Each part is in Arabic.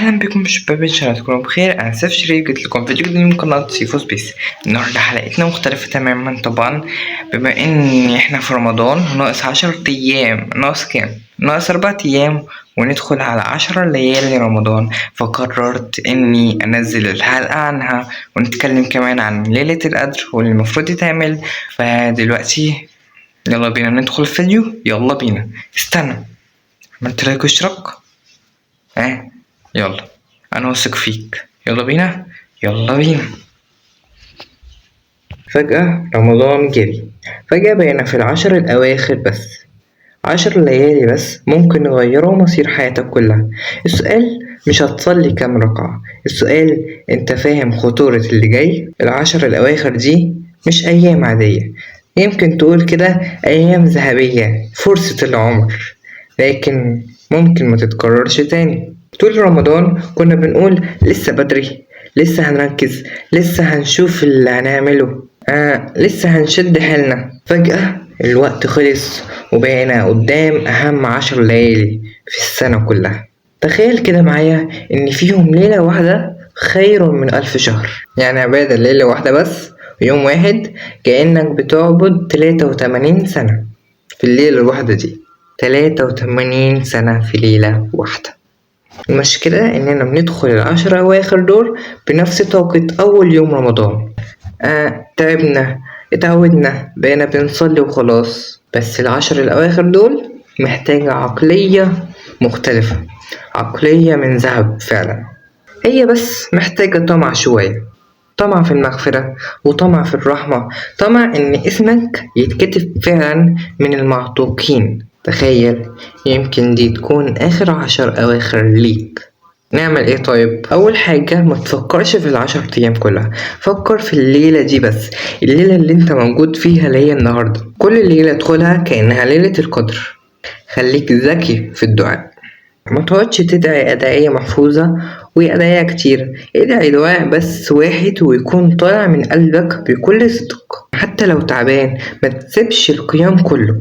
اهلا بكم شباب، ان شاء الله تكونوا بخير. انا سيف شريف، جيت لكم فيديو جديد من قناه سيفو سبيس. النهارده حلقتنا مختلفه تماما طبعا، بما ان احنا في رمضان ناقص 10 ايام. ناقص كام؟ ناقص 4 ايام وندخل على 10 ليالي رمضان. فقررت اني انزل الحلقه عنها ونتكلم كمان عن ليله القدر واللي المفروض يتعمل. فدلوقتي يلا بينا ندخل الفيديو. يلا بينا. استنى، عملت لايك واشتراك؟ يلا، انا واثق فيك. يلا بينا يلا بينا. فجأة رمضان جري، فجأة بقينا في العشر الأواخر بس. 10 ليالي بس ممكن يغيروا مصير حياتك كلها. السؤال مش هتصلي كام ركعة، السؤال انت فاهم خطورة اللي جاي؟ العشر الأواخر دي مش أيام عادية، يمكن تقول كده أيام ذهبية، فرصة العمر، لكن ممكن ما تتكررش تاني. طول رمضان كنا بنقول لسه بدري، لسه هنركز، لسه هنشوف اللي هنعمله، لسه هنشد حيلنا. فجأة الوقت خلص وبقينا قدام أهم 10 ليالي في السنة كلها. تخيل كده معايا إن فيهم ليلة واحدة خير من 1000 شهر. يعني عبادة ليلة واحدة بس، يوم واحد كأنك بتعبد 83 سنة في الليلة الواحدة دي. 83 سنة في ليلة واحدة. المشكلة إننا بندخل العشرة أواخر دول بنفس طاقة أول يوم رمضان. تعبنا، اتعودنا، بقينا بنصلي وخلاص. بس العشر الأواخر دول محتاجة عقلية مختلفة، عقلية من ذهب فعلا. هي بس محتاجة طمع شوية، طمع في المغفرة وطمع في الرحمة، طمع إن اسمك يتكتب فعلا من المعتوقين. تخيل، يمكن دي تكون آخر 10 أواخر ليك. نعمل ايه طيب؟ اول حاجة ما تفكرش في ال10 ايام كلها، فكر في الليلة دي بس، الليلة اللي انت موجود فيها اللي هي النهاردة. كل ليلة ادخلها كأنها ليلة القدر. خليك ذكي في الدعاء، ما تقعدش تدعي أدعية محفوظة وأدعية كتير. ادعي دعاء بس واحد ويكون طالع من قلبك بكل صدق. حتى لو تعبان ما تسيبش القيام كله،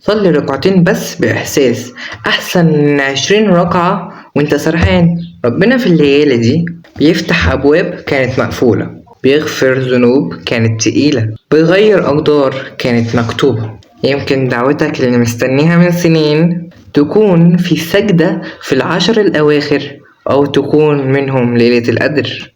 صلي ركعتين بس بإحساس أحسن من 20 ركعة وانت سرحان. ربنا في الليالي دي بيفتح أبواب كانت مقفولة، بيغفر ذنوب كانت تقيلة، بيغير أقدار كانت مكتوبة. يمكن دعوتك اللي مستنيها من سنين تكون في سجدة في العشر الأواخر، أو تكون منهم ليلة القدر.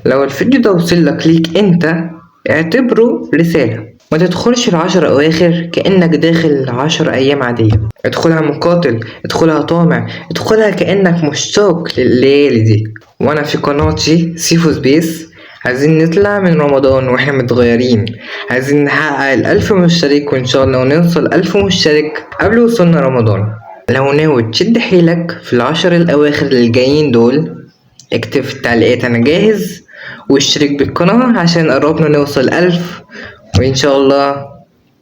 لو الفيديو ده وصلك ليك انت، اعتبره رسالة. ما تدخلش العشر أواخر كأنك داخل 10 أيام عادية. ادخلها مقاتل، ادخلها طامع، ادخلها كأنك مشتاق لليالي دي. وأنا في قناتي سيفو سبيس عايزين نطلع من رمضان واحنا متغيرين، عايزين نحقق 1000 مشترك، وإن شاء الله نوصل 1000 مشترك قبل وصولنا رمضان. لو ناوي تشد حيلك في العشر الأواخر اللي جايين دول، اكتب في التعليقات أنا جاهز، واشترك بالقناة عشان قربنا نوصل 1000. وإن شاء الله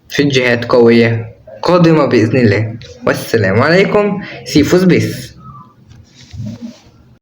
فيديوهات قوية قادمة بإذن الله. والسلام عليكم. سيفو سبيس.